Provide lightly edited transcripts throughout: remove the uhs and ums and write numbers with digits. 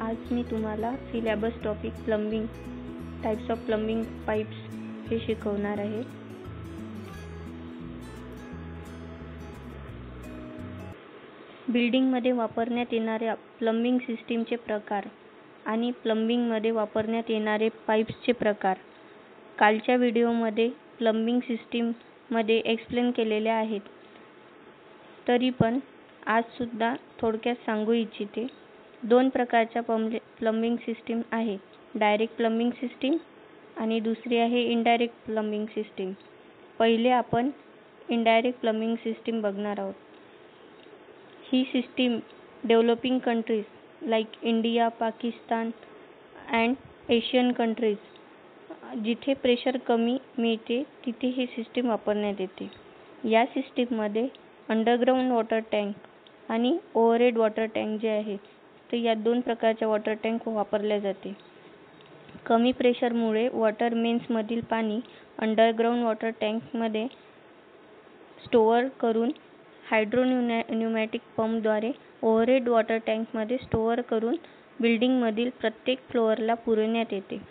आज मी तुम्हाला syllabus topic plumbing types of plumbing pipes हे शिकवणार आहे. बिल्डिंगमध्ये वापरण्यात येणाऱ्या प्लंबिंग सिस्टीमचे प्रकार आणि प्लंबिंगमध्ये वापरण्यात येणारे पाईप्सचे प्रकार कालच्या व्हिडिओमध्ये प्लंबिंग सिस्टीममध्ये एक्सप्लेन केलेले आहेत. तरी पण आज सुद्धा थोडक्यात सांगू इच्छिते. 2 प्रकारच्या प्लंबिंग सिस्टीम आहे. डायरेक्ट प्लंबिंग सिस्टीम आणि दुसरी आहे इनडायरेक्ट प्लंबिंग सिस्टीम. पहिले आपण इनडायरेक्ट प्लंबिंग सिस्टीम बघणार आहोत. ही system developing countries like India, Pakistan and Asian countries जिथे प्रेशर कमी मिळते तिथे ही सिस्टीम वापरण्यात येते. या सिस्टीममध्ये अंडरग्राउंड वॉटर टँक आणि ओव्हरहेड वॉटर टँक जे आहे तर या 2 प्रकारच्या वॉटर टँक वापरल्या जाते. कमी प्रेशरमुळे वॉटर मेन्समधील पाणी अंडरग्राउंड वॉटर टँकमध्ये स्टोअर करून हायड्रोन्यूमॅटिक पंपद्वारे ओव्हरहेड वॉटर टँकमध्ये स्टोअर करून बिल्डिंगमधील प्रत्येक फ्लोअरला पुरवण्यात येते.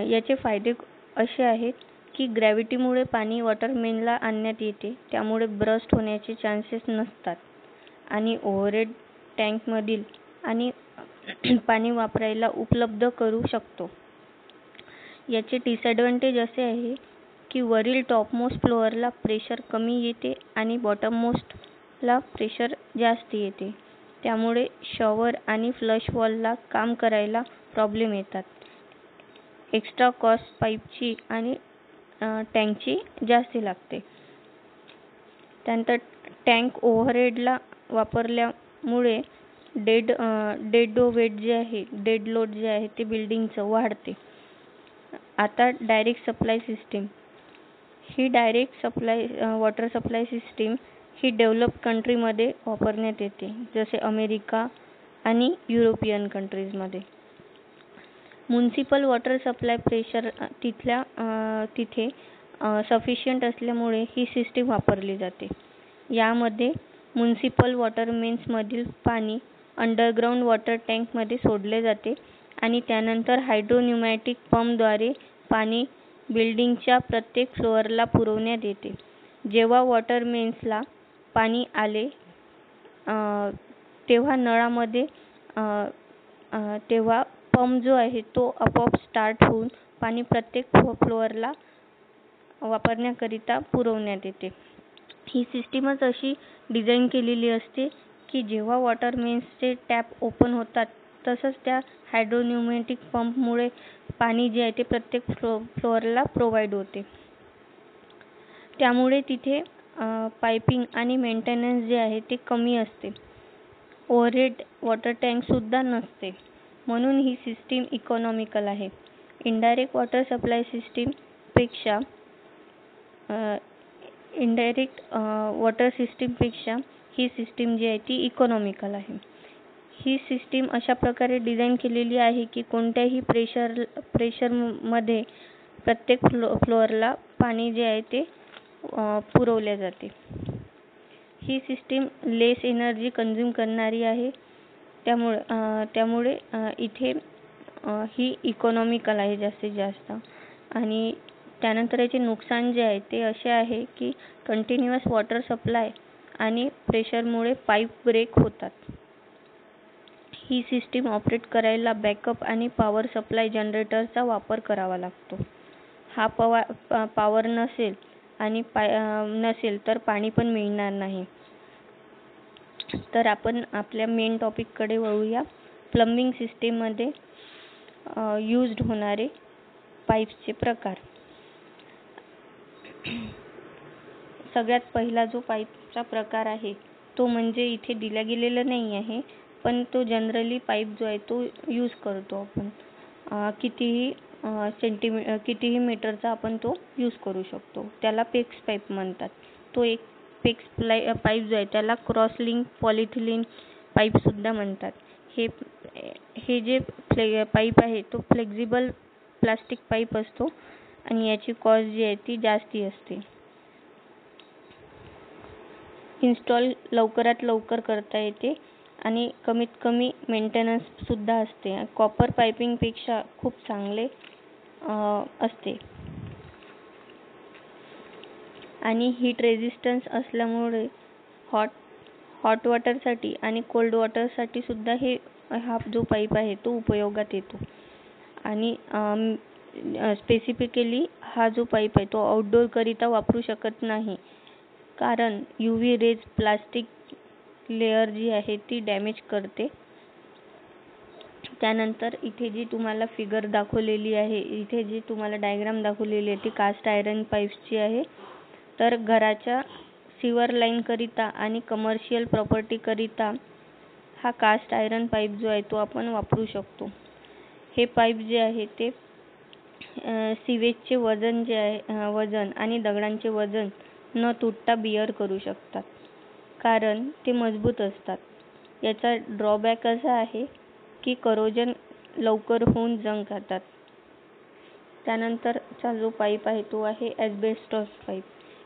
याचे फायदे असे आहेत की ग्रॅव्हिटीमुळे पाणी वॉटर मेनला आणण्यात येते, त्यामुळे ब्रस्ट होण्याचे चान्सेस नसतात आणि ओव्हरहेड टँकमधील आणि पाणी वापरायला उपलब्ध करू शकतो. याचे डिसएडव्हान्टेज असे आहे की वरील टॉपमोस्ट फ्लोअरला प्रेशर कमी येते आणि बॉटममोस्टला प्रेशर जास्त येते, त्यामुळे शॉवर आणि फ्लश वॉलला काम करायला प्रॉब्लेम येतात. एक्स्ट्रा कॉस्ट पाईपची आणि टँकची जास्त लागते. त्यानंतर टँक ओव्हरहेडला वापरल्यामुळे डेड वेट जे आहे, डेड लोड जे आहे ते बिल्डिंगचं वाढते. आता डायरेक्ट सप्लाय सिस्टीम. ही डायरेक्ट वॉटर सप्लाय सिस्टीम ही डेव्हलप कंट्रीमध्ये वापरण्यात येते, जसे अमेरिका आणि युरोपियन कंट्रीजमध्ये. म्युनिसिपल वॉटर सप्लाय प्रेशर तिथे सफिशियंट असल्यामुळे ही सिस्टीम वापरली जाते. यामध्ये म्युनिसिपल वॉटर मेन्समधील पाणी अंडरग्राउंड वॉटर टँकमध्ये सोडले जाते आणि त्यानंतर हायड्रोन्यूमॅटिक पंपद्वारे पाणी बिल्डिंगच्या प्रत्येक फ्लोअरला पुरवण्यात येते. जेव्हा वॉटर मेन्सला पाणी आले तेव्हा नळामध्ये तेव्हा पंप जो आहे तो आपोआप स्टार्ट होऊन पाणी प्रत्येक फ्लोअरला वापरण्याकरिता पुरवण्यात येते. ही सिस्टीमच अशी डिझाईन केलेली असते की जेव्हा वॉटर मेन्सचे टॅप ओपन होतात तसंच त्या हायड्रोन्यूमॅटिक पंपमुळे पाणी जे आहे ते प्रत्येक फ्लोअरला प्रोव्हाइड होते. त्यामुळे तिथे पाइपिंग आणि मेंटेनन्स जे आहे ते कमी असते. ओव्हरहेड वॉटर टँकसुद्धा नसते, म्हणून ही सिस्टीम इकॉनॉमिकल आहे. इनडायरेक्ट वॉटर सप्लाय सिस्टीमपेक्षा ही सिस्टीम जी आहे ती इकॉनॉमिकल आहे. ही सिस्टीम अशा प्रकारे डिझाईन केलेली आहे की कोणत्याही प्रेशरमध्ये प्रत्येक फ्लोअरला पाणी जे आहे ते पुरवले जाते. ही सिस्टीम लेस एनर्जी कंझ्युम करणारी आहे, त्यामुळे इथे ही इकॉनॉमिकल आहे जास्तीत जास्त. आणि त्यानंतर याचे नुकसान जे आहे ते असे आहे की कंटिन्युअस वॉटर सप्लाय आणि प्रेशरमुळे पाईप ब्रेक होतात. ही सिस्टीम ऑपरेट करायला बॅकअप आणि पॉवर सप्लाय जनरेटरचा वापर करावा लागतो. हा पॉवर नसेल तर पाणी पण मिळणार नाही. तर आपण आपल्या मेन टॉपिककडे वळूया. प्लंबिंग सिस्टीममध्ये यूज्ड होणारे पाईप्सचे प्रकार. सगळ्यात पहिला जो पाईपचा प्रकार आहे तो म्हणजे इथे दिला गेलेला नाही आहे, पण तो जनरली पाईप जो आहे तो यूज करतो आपण. कितीही मीटरचा आपण तो यूज करू शकतो. त्याला पेक्स पाईप म्हणतात. तो एक पेक्स पाईप जो आहे त्याला क्रॉस लिंक पॉलिथिलीन पाईप सुद्धा म्हणतात. हे जे पाईप आहे तो फ्लेक्झिबल प्लास्टिक पाईप असतो आणि याची कॉस्ट जी आहे ती जास्ती असते. इन्स्टॉल लवकरात लवकर करता येते आणि कमीत कमी मेंटेनन्ससुद्धा असते. कॉपर पायपिंगपेक्षा खूप चांगले असते आणि हीट रेझिस्टन्स असल्यामुळे हॉट वॉटरसाठी आणि कोल्ड वॉटरसाठी सुद्धा हा जो पाईप आहे तो उपयोगात येतो. आणि स्पेसिफिकली हा जो पाईप आहे तो आउटडोर करिता वापरू शकत नाही, कारण UV रेज प्लास्टिक लेअर जी आहे ती डॅमेज करते. त्यानंतर इथे जी तुम्हाला फिगर दाखवलेली आहे, इथे जी तुम्हाला डायग्राम दाखवलेली आहे ती कास्ट आयर्न पाईप्सची आहे. तर घराच्या सिवर लाईन करिता आणि कमर्शियल प्रॉपर्टी करिता हा कास्ट आयर्न पाईप जो आहे तो आपण वापरू शकतो. हे पाईप जे आहे ते सिवेजचे वजन जे आहे वजन आणि दगडांचे वजन न तुटता बिअर करू शकतात, कारण ते मजबूत असतात. याचा ड्रॉबॅक असा आहे की करोजन लवकर होऊन जंग खातात. त्यानंतरचा जो पाईप आहे तो आहे ॲस्बेस्टॉस पाईप.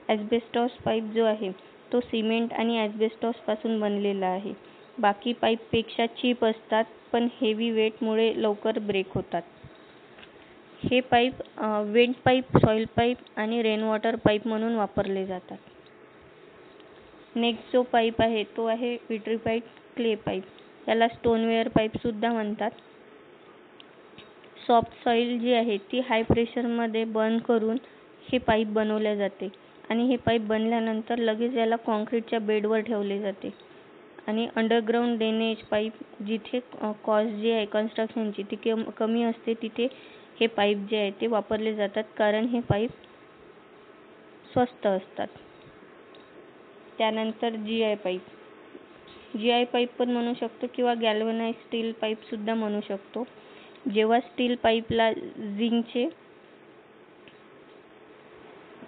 ॲस्बेस्टॉस पाईप जो आहे तो सिमेंट आणि ॲस्बेस्टॉस पासून बनलेला आहे. बाकी पाईपपेक्षा चीप असतात, पण हेवी वेटमुळे लवकर ब्रेक होतात. हे pipe went pipe, soil pipe आणि रेन वॉटर पाईप म्हणून वापरले जातात. नेक्स्ट जो पाईप आहे तो आहे विट्रिफाईड क्ले पाईप. याला स्टोनवेअर पाईप सुद्धा म्हणतात. सॉफ्ट सॉइल जी आहे ती हाय प्रेशरमध्ये बर्न करून हे पाईप बनवले जाते आणि हे पाईप बनल्यानंतर लगेच याला कॉन्क्रीटच्या बेडवर ठेवले जाते. आणि अंडरग्राऊंड ड्रेनेज पाईप, जिथे कॉस्ट जी आहे कन्स्ट्रक्शनची ती कमी असते, तिथे हे पाईप जे आहे ते वापरले जातात, कारण हे पाईप स्वस्त असतात. त्यानंतर GI पाईप. GI पाईप पण म्हणू शकतो किंवा गॅल्वनाइज्ड स्टील पाईप सुद्धा म्हणू शकतो. जेव्हा स्टील पाईपला झिंकचे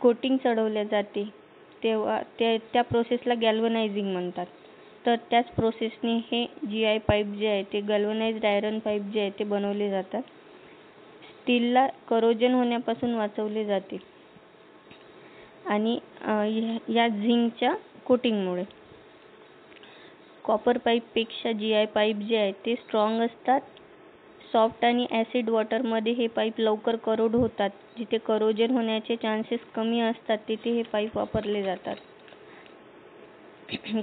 कोटिंग चढवले जाते तेव्हा त्या प्रोसेसला गॅल्वनायझिंग म्हणतात. तर त्याच प्रोसेसने हे GI पाईप जे आहे ते गॅल्वनाइज्ड आयर्न पाईप जे आहे ते बनवले जातात. स्टीलला करोजन होण्यापासून वाचवले जाते आणि या झिंकच्या कोटिंगमुळे. कॉपर पाईपपेक्षा GI पाईप जे आहे ते स्ट्रॉंग असतात. सॉफ्ट आणि ॲसिड वॉटरमध्ये हे पाईप लवकर करोड होतात. जिथे करोजन होण्याचे चान्सेस कमी असतात तिथे हे पाईप वापरले जातात.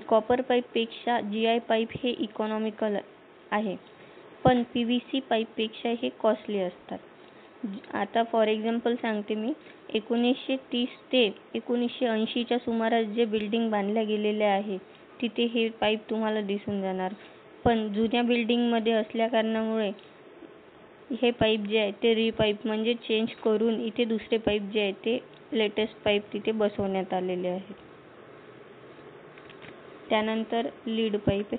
कॉपर पाईपपेक्षा GI पाईप हे इकॉनॉमिकल आहे, पण PVC पाईपपेक्षा हे कॉस्टली असतात. आता फॉर एक्झाम्पल सांगते मी, 1930 ते 1980च्या सुमारास जे बिल्डिंग बांधल्या गेलेल्या आहे तिथे हे पाईप तुम्हाला दिसून जाणार. पण जुन्या बिल्डिंगमध्ये असल्या कारणामुळे हे पाईप जे आहे ते रिपाईप म्हणजे चेंज करून इथे दुसरे पाईप जे आहे ते लेटेस्ट पाईप तिथे बसवण्यात आलेले आहे. त्यानंतर lead pipe.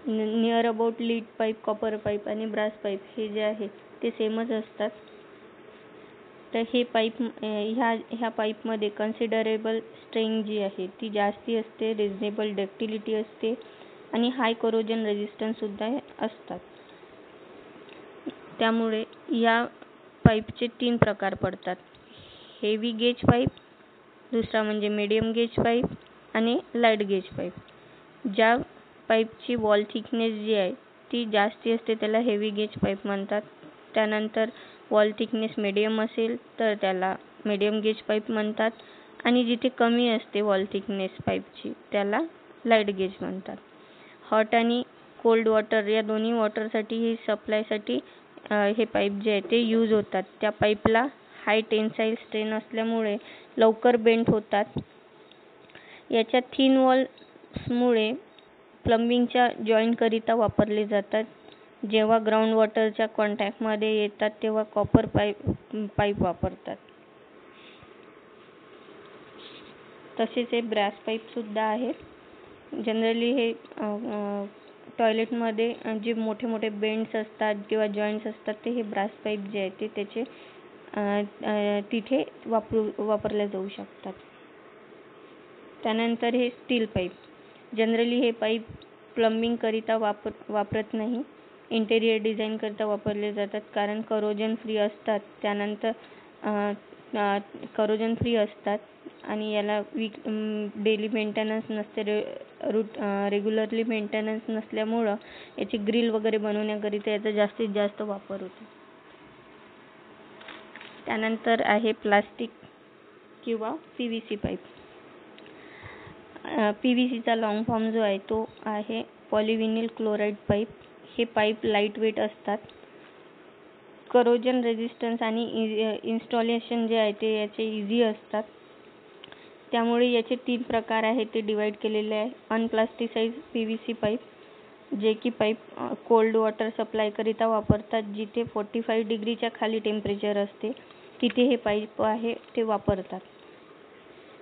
Near about lead pipe, copper pipe आणि ब्रास पाईप हे जे आहे ते सेमच असतात. तर हे पाईप ह्या पाईपमध्ये कन्सिडरेबल स्ट्रेंथ जी आहे ती जास्ती असते, रिजनेबल डक्टिलिटी असते आणि हाय करोजन रेझिस्टन्स सुद्धा असतात. त्यामुळे या पाईपचे 3 प्रकार पडतात. हेवी गेज पाईप, दुसरा म्हणजे मीडियम गेज पाईप आणि लाईट गेज पाईप. ज्या पाईपची वॉल थिकनेस जी आहे ती जास्ती असते त्याला हेवी गेज पाईप म्हणतात. त्यानंतर वॉल थिकनेस मीडियम असेल तर त्याला मीडियम गेज पाईप म्हणतात आणि जिथे कमी असते वॉल थिकनेस पाईपची त्याला लाईट गेज म्हणतात. हॉट आणि कोल्ड वॉटर या दोन्ही वॉटरसाठी ही सप्लायसाठी हे पाईप जे आहे ते यूज होतात. त्या पाईपला हाय टेन्साईल स्ट्रेन असल्यामुळे लवकर बेंड होतात. याच्या थिन वॉल्समुळे प्लंबिंगच्या जॉईंटकरिता वापरले जातात. जेव्हा ग्राउंड वॉटरच्या कॉन्टॅक्टमध्ये येतात तेव्हा कॉपर पाईप वापरतात. तसेच हे ब्रास पाईपसुद्धा आहेत. जनरली हे टॉयलेटमध्ये जे मोठे मोठे बेंड्स असतात किंवा जॉईंट्स असतात ते हे ब्रास पाईप जे आहे ते त्याचे तिथे वापरले जाऊ शकतात. त्यानंतर हे स्टील पाईप. जनरली हे पाईप प्लंबिंग करिता वापरत नाही, इंटेरियर डिझाईन करिता वापरले जातात, कारण करोजन फ्री असतात. त्यानंतर करोजन फ्री असतात आणि याला डेली मेंटेनन्स नसते, रेग्युलरली मेंटेनन्स नसल्यामुळं याची ग्रिल वगैरे बनवण्याकरिता याचा जास्तीत जास्त वापर होतो. त्यानंतर आहे प्लास्टिक किंवा PVC पाईप. PVCचा लॉंग फॉर्म जो आहे तो आहे पॉलिव्हिनिल क्लोराईड पाईप. हे पाईप लाईट वेट असतात. करोजन रेझिस्टन्स आणि इन्स्टॉलेशन जे आहे ते याचे इझी असतात. त्यामुळे याचे 3 प्रकार आहेत ते डिवाइड केलेले आहे. अनप्लास्टिसाइज PVC पाईप, जे की पाईप कोल्ड वॉटर सप्लाय करिता वापरतात. जिथे 45 डिग्रीच्या खाली टेम्परेचर असते तिथे हे पाईप आहे ते वापरतात.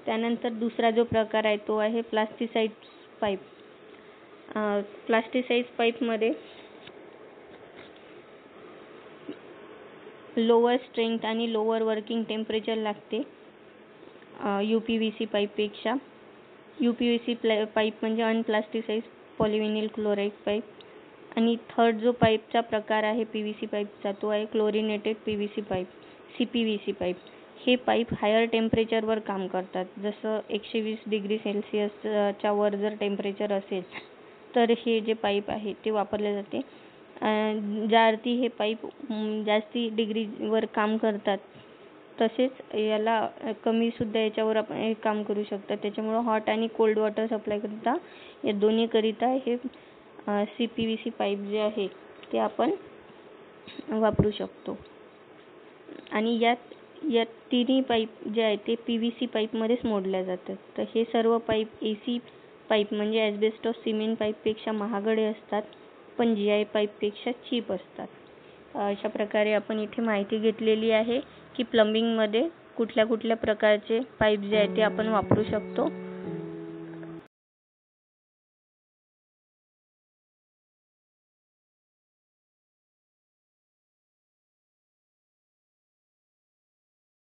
त्यानंतर दुसरा जो प्रकार आहे तो आहे plasticize pipe. Plasticize पाईपमध्ये lower strength आणि लोअर वर्किंग टेम्परेचर लागते UPVC पाईपपेक्षा. UPVC पाईप म्हणजे अनप्लास्टिसाइज पॉलिव्हिनिल क्लोराईड पाईप. आणि थर्ड जो पाईपचा प्रकार आहे PVC पाईपचा तो आहे chlorinated PVC pipe, CPVC pipe. हे पाईप हायर टेम्परेचरवर काम करतात. जसं 120 डिग्री सेल्सिअसच्या वर जर टेम्परेचर असेल तर हे जे पाईप आहे ते वापरले जाते. ज्या अर्थी हे पाईप जास्ती डिग्रीवर काम करतात तसेच याला कमी सुद्धा याच्यावर आपण काम करू शकतात. त्याच्यामुळे हॉट आणि कोल्ड वॉटर सप्लाय करिता या दोन्ही करिता हे CPVC पाईप जे आहे ते आपण वापरू शकतो. आणि यात तिन्ही पाईप जे आहे ते PVC पाईपमध्येच मोडल्या जातात. तर हे सर्व पाईप AC पाईप म्हणजे ॲस्बेस्टॉस सिमेंट पाईपपेक्षा महागडे असतात, पण GI पाईपपेक्षा चीप असतात. अशा प्रकारे आपण इथे माहिती घेतलेली आहे की प्लंबिंगमध्ये कुठल्या कुठल्या प्रकारचे पाईप जे आहेत ते आपण वापरू शकतो.